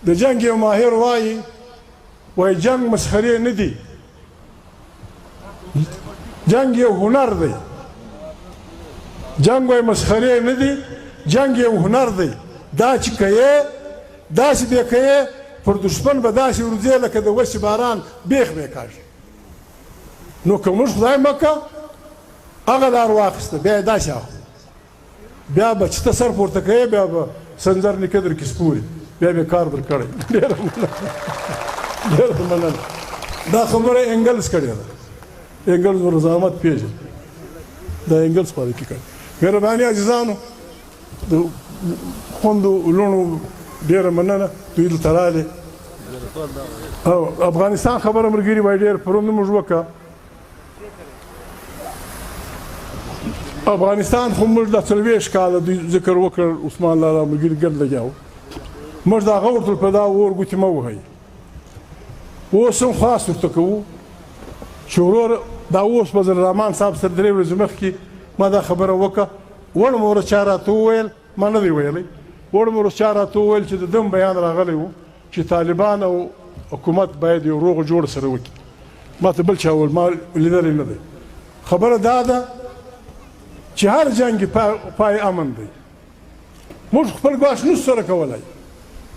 د جنګ یو ماهر وایي جنګ مسخرې نه دي، جنګ یو هنر دی. جنګ وایي مسخرې نه دي، جنګ یو هنر دی. دا چې کوې داسې به کوې، پر دشمن به داسې ورځې لکه د وسې باران بیخ به یې کاږي. نو که موږ خدای مه که هغه لار واخیسته، بیا یې داسې اخلو، بیا به چې ته سر پورته کوې، بیا به سنځر نیکه در کې سپوري، بیا به یې کار در کړی. ډېره مننه. دا خبره انګلس کړې ده، انګلس رضامت پېژني، دا انګلس پارې کې کړی. مهرباني عزیزانو، د خوندو لوڼو ډېره مننه، دوی دلته رالې. او افغانستان خبره ملګري وایي ډېر پرون موږ وکړه. افغانستان خو موږ د 40 کاله دوی ذکر وکړ، عثمان لالا ملګري ګرد لګیا وو، موږ د هغه ورته په دا اور ګوتې مه وهئ. اوس هم خاص ورته کوو چې ورور دا اوس فضل الرحمن صاحب سره 3 ورځې مخکې ما دا خبره وکړه، وړ مې ورته چا راته وویل، ما نه دی ویلی، وړ مې ورته چا راته وویل چې د دم بیان راغلی و چې طالبان او حکومت باید یو روغه جوړه سره وکړي. ما ته بل چا وویل، ما لیدلی نه دی. خبره دا ده چې هر جنګ پای امن دی. موږ خپل ګواښ نشو سره کولی.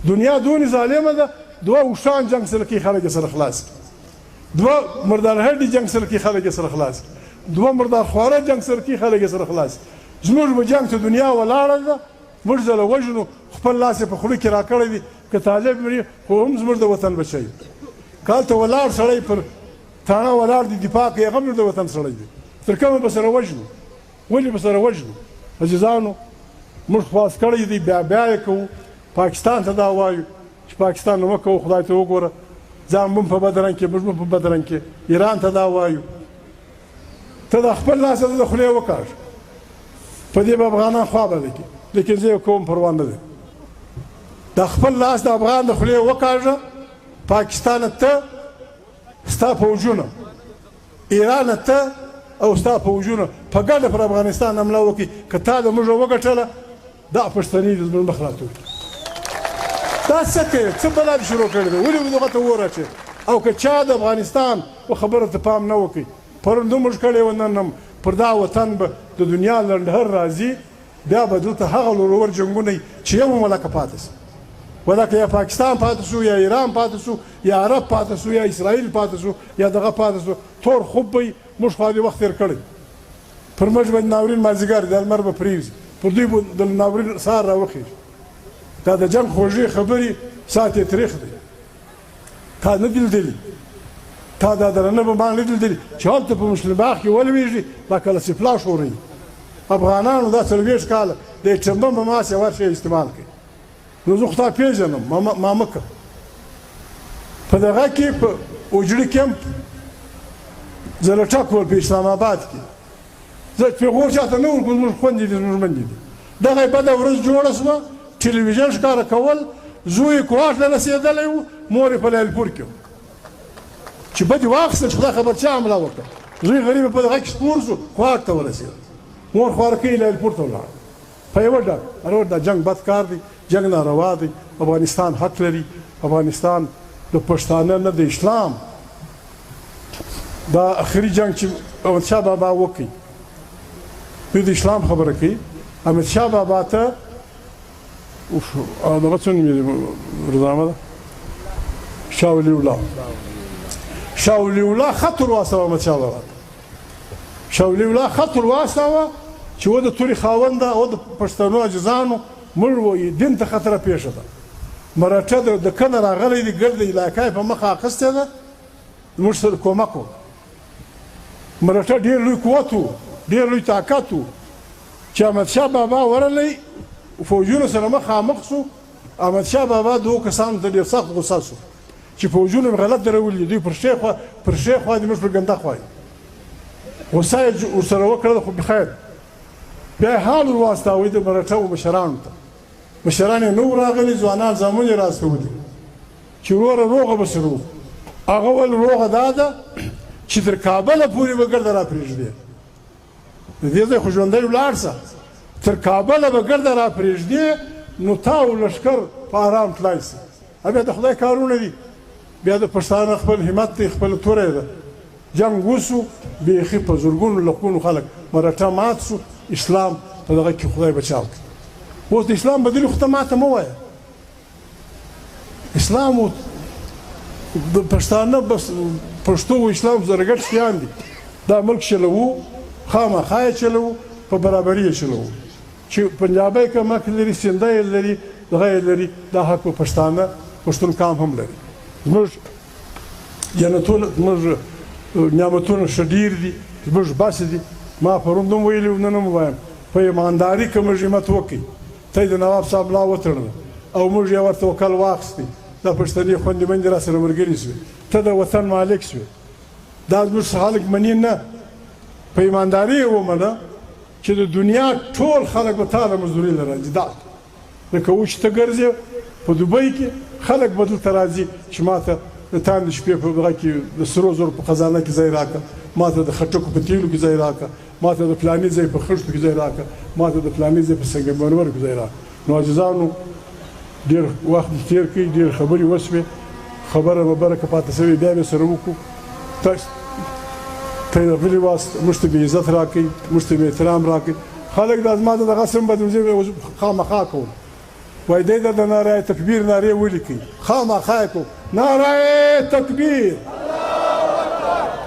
دنیا دونې ظالمه ده، دوه اوښان جنګ سره کوي خلک یې سره خلاص کړي، دوه مردار هډي جنګ سره کوي خلک یې سره خلاص کړي، دوه مردار خواره جنګ سره کوي خلک یې سره خلاص کړي. زموږ به جنګ ته دنیا ولاړه ده، موږ ځله وژنو، خپل لاس یې په خوله کې راکړی دی، که طالب مري خو هم زموږ د وطن بچی. که هلته ولاړ سړی پر تاڼه ولاړ دی دفاع کوي، هغه هم د وطن سړی دی. تر کومه به سره وژنو؟ ولې به سره وژنو؟ عزیزانو، موږ خواست کړی دی، بیا یې کوو. پاکستان ته دا وایو چې پاکستان مه کوو، خدای ته وګوره، ځان به هم په بد رنګ کې، موږ به په بد رنګ کې. ایران ته دا وایو، ته د خپل لاسه د خولې وکاږه، په دې به افغانان خوا بده کړي، لیکن زه یې کوم پروا نه دی. د خپل لاس د افغان د خولې وکاږه، پاکستان ته ستا فوجونه، ایران ته او ستا فوجونه په ګډه پر افغانستان حمله وکړي. که تا د موږ وګټله، دا پښتني د زموږ مخ راته وکړي. دا څه کوي؟ څه بلا دې شروع کړې ده؟ ولې دغه ته اور اچوي؟ او که چا د افغانستان په خبره ته پام نه وکړي، پرون موږ کړی و، نن هم پر دا وطن به د دنیا لنډهر راځي، بیا به دلته هغه لورور جنګونه چې یو ملکه پاتې شي، ولکه یا پاکستان پاتې شو، یا ایران پاتې شو، یا عرب پاتې شو، یا اسرائیل پاتې شو، یا دغه پاتې شو، تور خوب به موږ خوا دې وخت تېر کړی. پر موږ به ناورین مازدیګر د لمر به پرېوځي، پر دوی به د ناورین سهار راوخېږي. دا د جنګ خوږې خبرې ساعت یې تریخ دی. تا نه دي لیدلي، تا دا درنه به ما نه دي لیدلي چې هلته په مسلم باغ کې ولوېږي، دا کله سپلا ښوري. افغانانو دا 40 کاله د چمبه په ماس یو ورشي استعمال کوي. نو زه خو تا پېژنم، ما مه که په دغه کې په اوجړي کمپ زه لټک ول په اسلام آباد کې زه پیغور چاته نه ورکوم زموږ خویندې دي زموږ میندې دي دغه بده ورځ جوړه شوه ټلویزیون ښکاره کول زوی یې کوهاټ ته رسېدلی و مور یې په لایلپور کې و چې بدې واخیستل چې خدای خبر چا حمله وکړه زوی غریب په دغه کې سپور شو کوهاټ ته ورسېد مور خوارکۍ لایلپور ته ولاړ په یوه ډګ هر دا جنګ بد کار دی جنګ ناروا دی افغانستان حق لري افغانستان د پښتانه نه د اسلام دا اخري جنګ چې احمدشاه بابا وکړي دوی د اسلام خبره کوي احمدشاه بابا ته دغه څه نومېږي روزنامه ده شاه ولي الله شاه ولي الله خط ور واستاوه احمدشاه بابا ته شاه ولي الله خط ور واستاوه چې و د تورې خاونده او د پښتنو عاجزانو موږ وایي دین ته خطره پیښه ده مراټه د کنه راغلی دی ګرد علاقه یې په مخه اخیستې ده موږ سره کومک و مراټه ډېر لوی قوت و ډېر لوی طاقت و چې احمدشاه بابا ورغلی فوجونو سره مخامخ سو احمدشاه بابا دوه کسانو ته ډېر سخت غوسه سو چې فوجونو غلط درولي دوی پر شیخ خوا دي موږ پر ګنده خوا غوسه یې ورسره وکړله خو بخیر بیا یې حال ور واستاوه د مراټه مشرانو ته مشران یې نو راغلي ځوانان زامن یې راستولي چې وروره روغه به سره وو هغه ویل روغه دا ده چې تر کابله پورې به ګرده را پرېږدې د دې ځای خو ژوندی ولاړ شه تر کابله به ګرده را پرېږدې نو تا او لښکر په ارام تلای سي بیا د خدای کارونه دي بیا د پښتانه خپل همت دی خپله توره ده جنګ وسو بیخي په زرګونو لکونو خلک مراټه مات سو اسلام په دغه کې خدای بچاو کړي اوس د اسلام بدلي خو ته ماته مه وایه اسلام د پښتانه بس پښتو او اسلام سره ګډ شیان دي دا ملک چلوو خامخا یې چلوو په برابري یې چلوو چې پنجابی کمک لري سنده یې لري دغه یې لري دا حق په پښتانه پښتون قام هم لري زموږ جنتونه زموږ نعمتونه ښه ډېر دي زموږ بس دي ما پرون هم ویلي نن هم وایم په ایمانداري که موږ همت وکړي ته یې د نواب صاحب لا وتړله او موږ یې ورته وکل واخیستې دا پښتنې خویندې میندې را سره ملګرې شوې ته د وطن مالک شوې دا زموږ خلک مني نه په ایمانداري یې ومنه چې د دنیا ټول خلک به تا د مزدورۍ له راځي دا لکه اوس چې ته ګرځې په دوبۍ کې خلک به دلته راځي چې ما ته د تاندې شپې په دغه کې د سرو زرو په خزانه کې ځای راکړه ما ته د خټکو په تیلو کې ځای راکړه ما ته د فلاني ځای په خښتو کې ځای راکړه ما ته د فلاني ځای په سنگ مرمر کې ځای راکړه نو عاجزانو ډېر وخت تېر کړي ډېر خبرې وشوې خبره مبارکه پاتې شوې بیا مې سره وکړو تاسو ته یې غلي واست موږ ته بې عزت راکړئ موږ ته بې احترام راکړئ خلک دا زما د دغه سم به خامخا کوم وایي دی د نارای تکبیر نارې ولیکئ خامخا یې کوم نارای تکبیر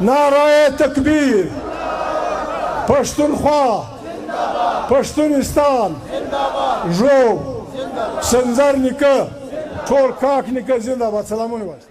نارای تکبیر پښتونخوا پښتونستان ژوب سنځر نیکه ټول کاک نیکه زنده باد سلامونه وایي